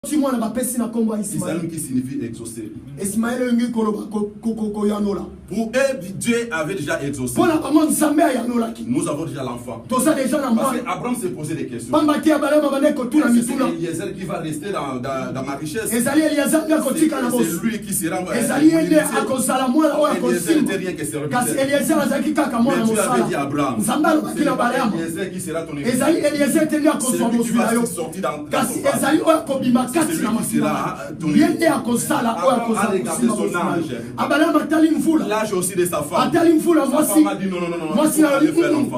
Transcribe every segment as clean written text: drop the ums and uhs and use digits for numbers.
Ismaël qui signifie exaucer. Pour eux, Dieu avait déjà exaucé. Nous avons déjà l'enfant. Parce qu'Abraham s'est posé des questions. C'est Eliezer qui va rester dans ma richesse. C'est lui qui sera. Eliezer n'était rien que serviteur. Mais Dieu avait dit à Abraham, c'est Eliezer qui sera ton héritier. C'est lui qui va sortir dans ton pas. C'est lui qui sera ton héritier. Abraham a regardé son âge. L'âge aussi de sa femme. Sa femme a dit non, moi si on allait faire l'enfant.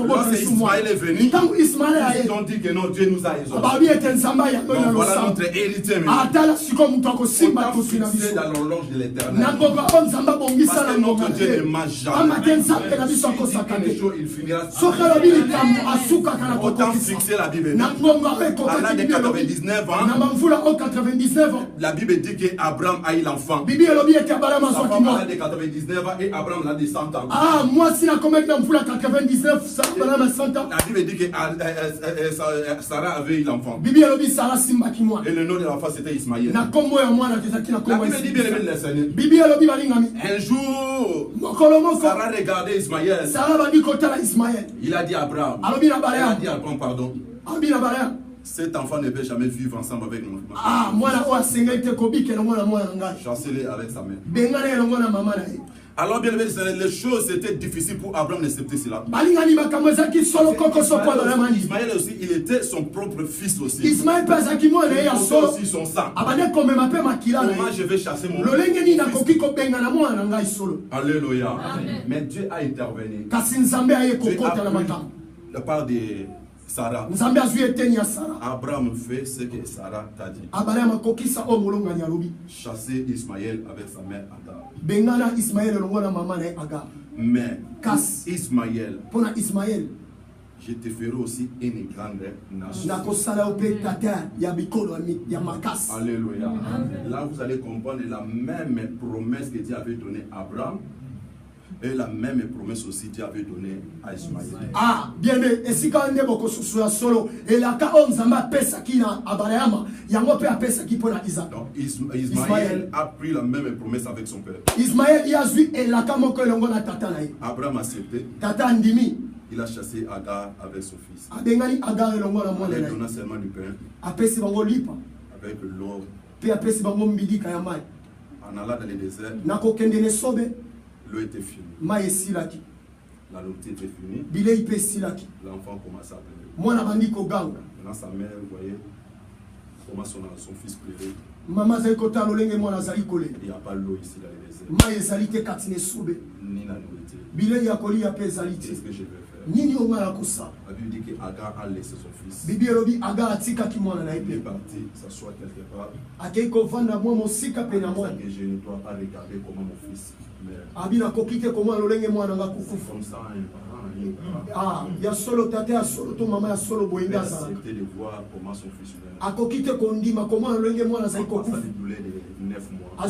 Lorsque Ismaël est venu, ils ont dit que non, Dieu nous a exaucés. Donc voilà notre héritier. Autant fixé dans l'horloge de l'éternel. Parce que notre Dieu ne m'a jamais. Il finira. Autant fixé la Bible. À l'âge de 99 ans, la Bible dit qu'Abraham a eu l'enfant. Sa femme a l'âge de 99 ans et Abraham l'a de 100 ans. Ah, moi si la comète dans la 99, ça va 100 ans. La Bible dit que Sarah avait eu l'enfant. Et le nom de l'enfant c'était Ismaël. La Bible dit bien le Seigneur. Un jour, Sarah regardait Ismaël. Il a dit à Abraham. Pardon. Cet enfant ne peut jamais vivre ensemble avec nous. Chancez-les avec sa mère. Alors bien aimé, les choses étaient difficiles pour Abraham d'accepter cela. Ismaël aussi, il était son propre fils aussi. Il était aussi son sang. Comment je vais chasser mon fils? Alléluia. Mais Dieu a intervenu. Dieu a pris la part de Sarah. Abraham fait ce que Sarah t'a dit. Chasser Ismaël avec sa mère Agar. Mais Ismaël, je te ferai aussi une grande nation. Alléluia. Là vous allez comprendre la même promesse que Dieu avait donnée à Abraham. Et la même promesse aussi Dieu avait donnée à Ismaël. Ah, bien aimé. Et si quand on est beaucoup solo, et la Kaonzama pesa qui na Abraham, yango pe apesa qui pour Isaac. Donc Ismaël a pris la même promesse avec son père. Ismaël y a vu et la Kamo que l'on a tata na. Abraham a accepté. Tata ndimi. Il a chassé Agar avec son fils. Abengani Agar l'on a moins. Il donna seulement du pain. Apesi bango lipa. Avec l'eau. Puis apesi bango mbidi kayamai. En allant dans le désert. Nako kendene sobe. L'eau était finie. La nourriture était finie. L'enfant commence à pleurer. Maintenant sa mère, vous voyez, comment son fils pleurait. Il n'y a pas l'eau ici dans le désert. Ni la nourriture. Qu'est-ce que je vais faire? La Bible dit qu'Agar a laissé son fils. Il est parti s'asseoir quelque part. Que je ne dois pas regarder comment mon fils meurt. Comme ça, ah, il y a solo tate, à solo to maman, à solo boinga. Accepter de voir comment son fils meurt. Comment le douleur de 9 mois. La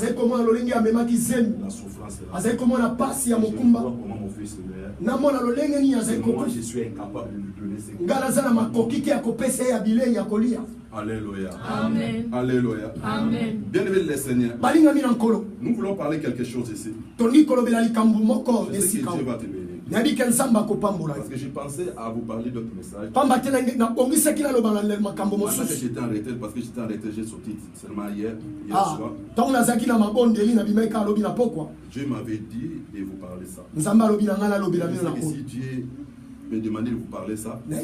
souffrance est là. Comment mon fils meurt. Moi je suis incapable de lui donner ce. Alléluia. Amen. Alléluia. Amen. Bien-aimé le Seigneur. Nous voulons parler quelque chose ici. Je sais que Dieu va te bénir. Parce que j'ai pensé à vous parler d'autres messages. Maintenant que j'étais en retraite, parce que j'étais en retraite, j'ai sorti seulement hier soir. Dieu m'avait dit de vous parler ça. Je sais que si Dieu me demandait de vous parler ça, il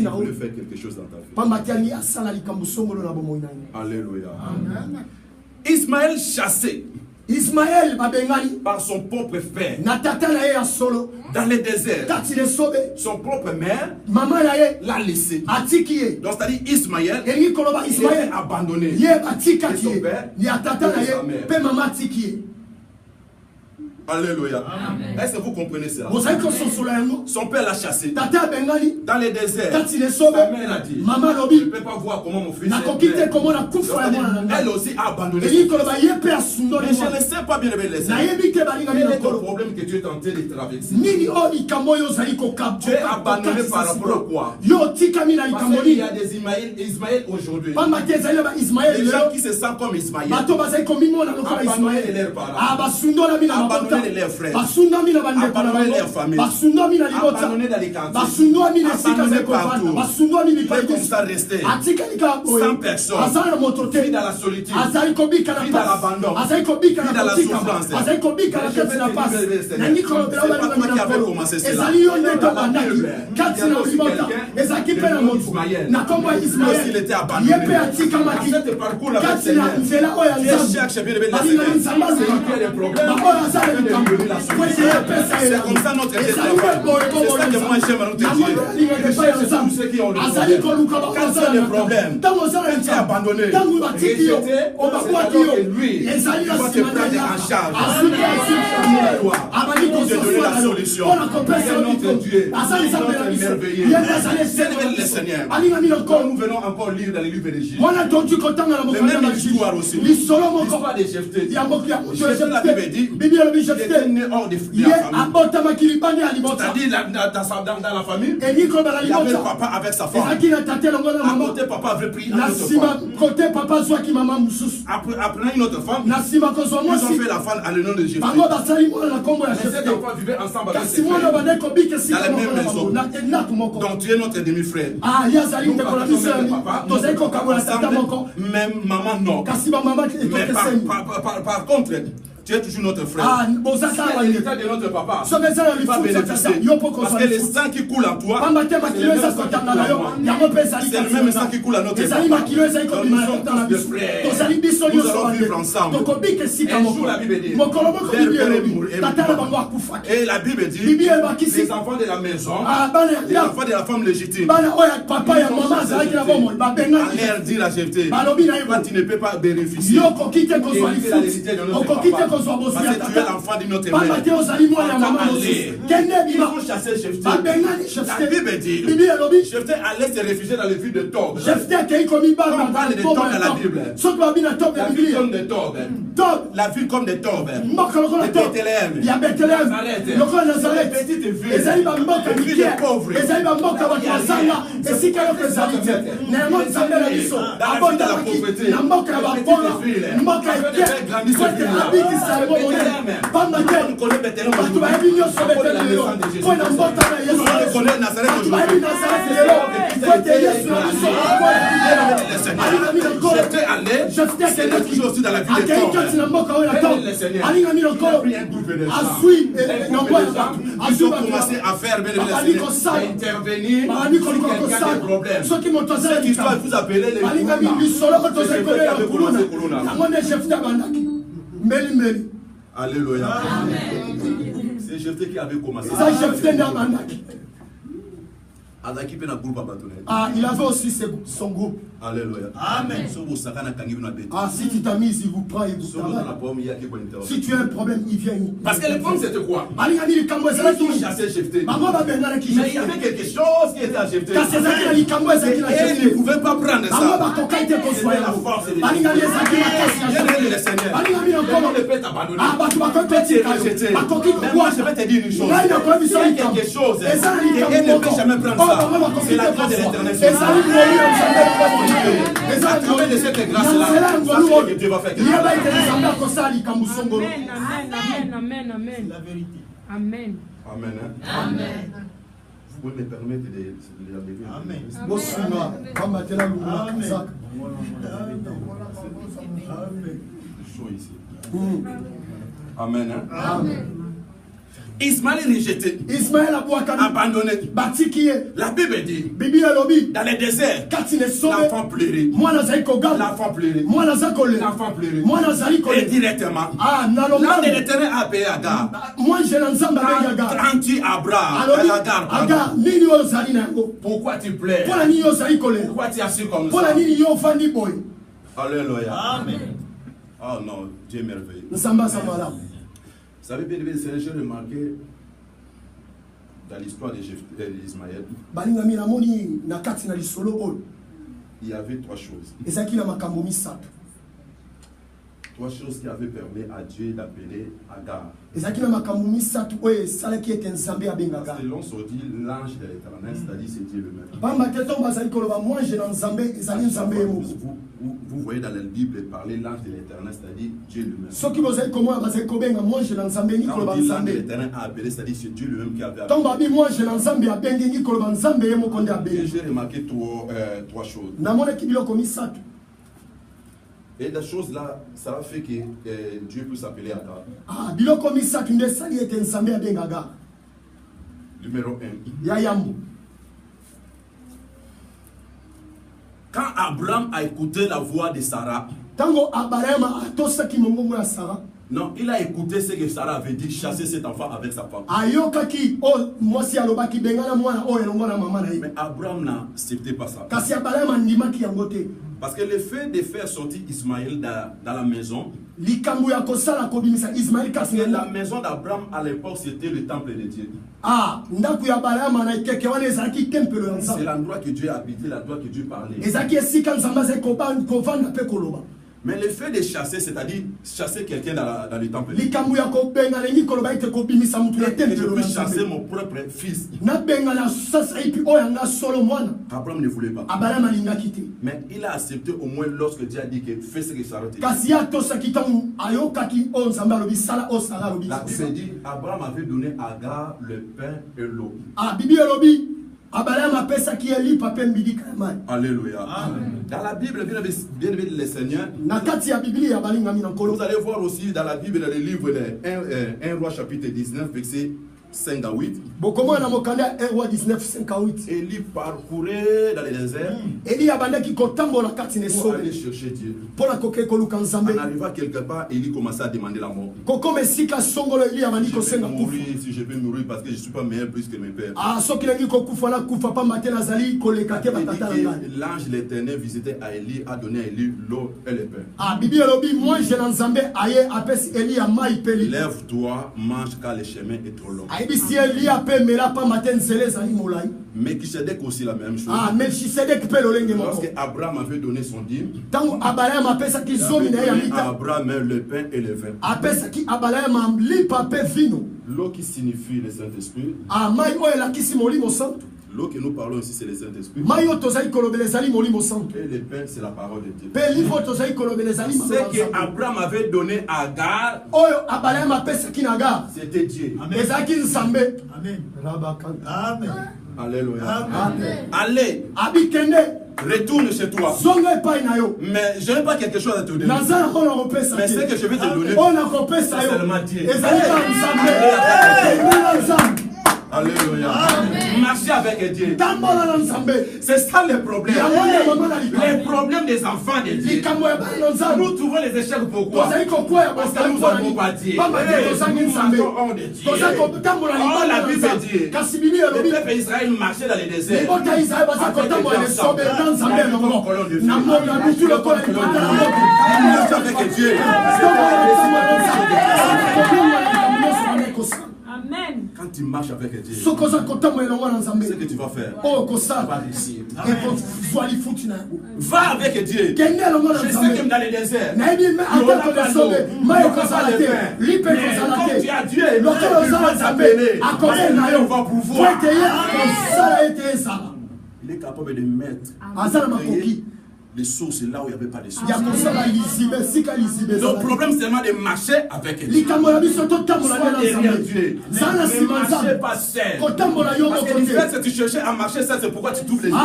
voulait faire quelque chose dans ta vie. Alléluia. Ismaël chassé. Ismaël babengani par son propre frère dans le désert. Son propre mère l'a laissé. Donc c'est-à-dire Ismaël est abandonné. Et son père et sa mère. Alléluia. Est-ce que vous comprenez cela? Son père l'a chassé dans les déserts. Sa mère a dit, je ne peux pas voir comment mon fils est. Elle aussi a abandonné. Mais je ne sais pas bien quel est ton problème que tu es tenté de traverser. Tu es abandonné par rapport à quoi? Parce qu'il y a des Ismaël aujourd'hui. Des gens qui se sentent comme Ismaël. Abandonner leurs parents. Abandonner leurs frères. Abandonner leur famille. Abandonner dans les cantines. Abandonner partout. Ils comme ça rester sans personne. Vie dans la solitude. Vie dans l'abandon. Vie dans la souffrance. C'est pas toi qui avais commencé cela. Dans la Bible, il y a aussi quelqu'un de nom Ismaël. Il était abandonné. Dans ce parcours avec le Seigneur, tu cherches bien le Seigneur. C'est qu'il y a des problèmes. C'est comme ça notre Dieu travaille. C'est ça que moi j'aime à notre Dieu. Je cherche tous ceux qui ont le problème. Quand tu as des problèmes, quand tu es abandonné, rejeté, c'est-à-dire que lui, il va te prendre en charge. Pour te donner la solution. C'est notre Dieu. C'est notre merveilleux. C'est le Seigneur. Quand nous venons encore lire dans les livres de Jésus, mais même l'histoire aussi. L'histoire de Jephthé. Jephthé, la Bible dit, il était né hors de la famille. C'est-à-dire dans la famille, il y avait le papa avec sa femme. À côté, papa avait pris une autre femme. Après une autre femme, ils ont fait la femme à le nom de Jephthé. Mais cet enfant vivait ensemble avec ses frères. Dans la même maison. Donc tu es notre demi-frère. Même maman non. Mais par contre, tu es toujours notre frère. Si l'état de notre papa, tu vas bénéficier. Parce que le sang qui coule en toi, c'est le même sang qui coule à notre papa. Donc nous sommes tous des frères. Nous allons vivre ensemble. Un jour la Bible dit, et la Bible dit, les enfants de la maison, les enfants de la femme légitime, allèrent dire à Jephthé, toi tu ne peux pas bénéficier. Et la réalité de notre papa. Parce que tu es l'enfant de notre mère. Ils vont chasser Jephthé. La Bible dit, Jephthé allait se réfugier dans le ville de Tob. Quand on parle de Tob dans la Bible, la ville comme de Tob. La ville comme de Tob. De Bethléem. Nazareth. Les petites villes. Les villes de pauvres. Dans la pauvreté. Les petites villes. Nous connaissons Bethléem aujourd'hui. On connaît Nazareth aujourd'hui. Jephthé allait, c'était toujours aussi dans la ville de Tob. Le Seigneur a pris un groupe de gens. Ils ont commencé à faire à intervenir si quelqu'un a des problèmes. Cette histoire vous appelez les Kuluna. Alléluia. C'est Jephthé qui avait commencé. Il avait aussi son groupe. Alléluia. Amen. Si tu t'amuses, il vous prend et vous travaille. Si tu as un problème, il vient. Parce que le problème c'était quoi? Ils ont chassé Jephthé. Mais il y avait quelque chose qui était à Jephthé. Et ils ne pouvaient pas prendre ça. C'était la force de Dieu. Le Seigneur. Comment ne peut t'abandonner? Tu es rejeté. Mais moi je vais te dire une chose. Il y a quelque chose. Et elle ne peut jamais prendre ça. C'est la grâce de l'Éternel. À travers de cette grâce-là, que Dieu va faire quelque chose. Amen. La vérité. Amen. Amen. Amen. Vous pouvez me permettre de la lever. Amen. Chaud ici. Amen. Amen. Ismaël est rejeté. Abandonné. La Bible dit, dans les déserts, l'enfant pleurait. L'enfant pleurait. L'enfant pleurait. Et directement, l'âme de l'Éternel a appelé Agar. Quand tu Agar, pourquoi tu pleures? Pourquoi tu as su comme ça? Alléluia. Amen. Oh non, Dieu est merveilleux. savez bien, j'ai remarqué dans l'histoire d'Ismaël, il y avait trois choses. Trois choses qui avaient permis à Dieu d'appeler Agar. Selon ce dit l'ange de l'Éternel, c'est-à-dire c'est Dieu lui-même. Vous voyez dans la Bible parler l'ange de l'Éternel, c'est-à-dire Dieu lui-même. Quand on dit l'ange de l'Éternel a appelé, c'est-à-dire c'est Dieu lui-même qui avait appelé. J'ai remarqué trois choses. Et la chose là, ça a fait que Dieu peut s'appeler Agar. Numéro 1. Quand Abraham a écouté la voix de Sarah, non, il a écouté ce que Sarah avait dit, chasser cet enfant avec sa femme. Mais Abraham n'a accepté pas ça. Parce que le fait de faire sortir Ismaël dans la maison, parce que la maison d'Abraham à l'époque c'était le temple de Dieu. C'est l'endroit que Dieu habitait, l'endroit que Dieu parlait. Mais le fait de chasser, c'est-à-dire chasser quelqu'un dans le temple, je peux chasser mon propre fils. Abraham ne voulait pas. Mais il a accepté au moins lorsque Dieu a dit que fais ce que Sarah te dit. La Bible dit Abraham avait donné à Agar le pain et l'eau. Alléluia. Amen. Dans la Bible, bien aimé le Seigneur, vous allez voir aussi dans la Bible, dans le livre de 1 Roi chapitre 19, verset 5 à 8. Élie parcourait dans les déserts pour aller chercher Dieu. En arrivant quelque part, Élie commençait à demander la mort. Si je peux mourir parce que je ne suis pas meilleur plus que mes pères. L'ange de l'Éternel visitait à Élie, a donné à Élie l'eau et le pain. Lève-toi, mange car le chemin est trop long. Mais Melchisedec aussi la même chose. Lorsque Abraham avait donné son dîme, il avait donné à Abraham le pain et le vin. L'eau qui signifie le Saint-Esprit. L'eau que nous parlons ici, c'est le Saint-Esprit. Et le pain, c'est la parole de Dieu. Ce qu'Abraham avait donné à Agar, c'était Dieu. Amen. Amen. Alléluia. Amen. Allez. Retourne chez toi. Mais je n'ai pas quelque chose à te donner. Mais ce que je vais te donner, c'est seulement Dieu. Alléluia. Marcher avec Dieu. C'est ça le problème. Les problèmes des enfants de Dieu. Nous trouvons les échecs pourquoi? Parce que nous n'avons pas Dieu. Nous marchons hors de Dieu. Oh, la Bible dit le peuple Israël marchait dans les déserts. Avec Dieu. Amen. Quand tu marches avec Dieu, ce que tu vas faire, tu vas réussir. Va avec Dieu. Je sais que dans les déserts, il n'y aura pas l'eau, il n'y aura pas le pain. Mais comme tu as Dieu, il va t'appeler. On va pouvoir. Il est capable de mettre les sources là où il n'y avait pas de sources. Le problème c'est seulement de marcher avec Dieu. Soit derrière Dieu. Ne marchez pas seul. Parce que le fait que tu cherchais à marcher seul, c'est pourquoi tu trouves les échecs.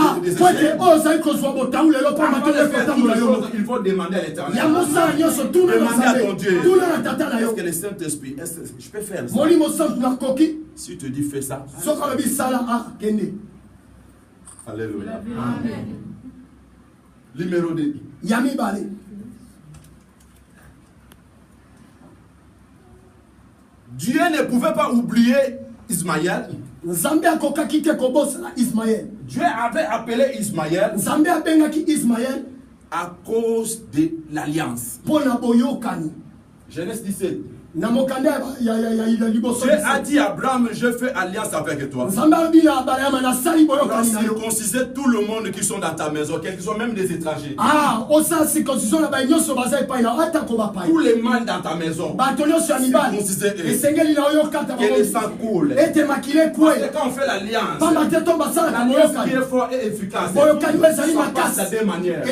Il faut demander à l'Éternel. Demander à ton Dieu. Est-ce que le Saint-Esprit, je peux faire ça? Si tu dis fais ça. Alléluia. Amen. Numéro 2. Dieu ne pouvait pas oublier Ismaël. Dieu avait appelé Ismaël à cause de l'alliance. Genèse 17. Dieu a dit à Abraham, je fais alliance avec toi. Tu as circoncisé tout le monde qui sont dans ta maison, qu'ils sont même des étrangers. Tous les mâles dans ta maison, circoncisés eux. Que le sang coule. Parce que quand on fait l'alliance, l'alliance qui est forte et efficace, ça passe de deux manières.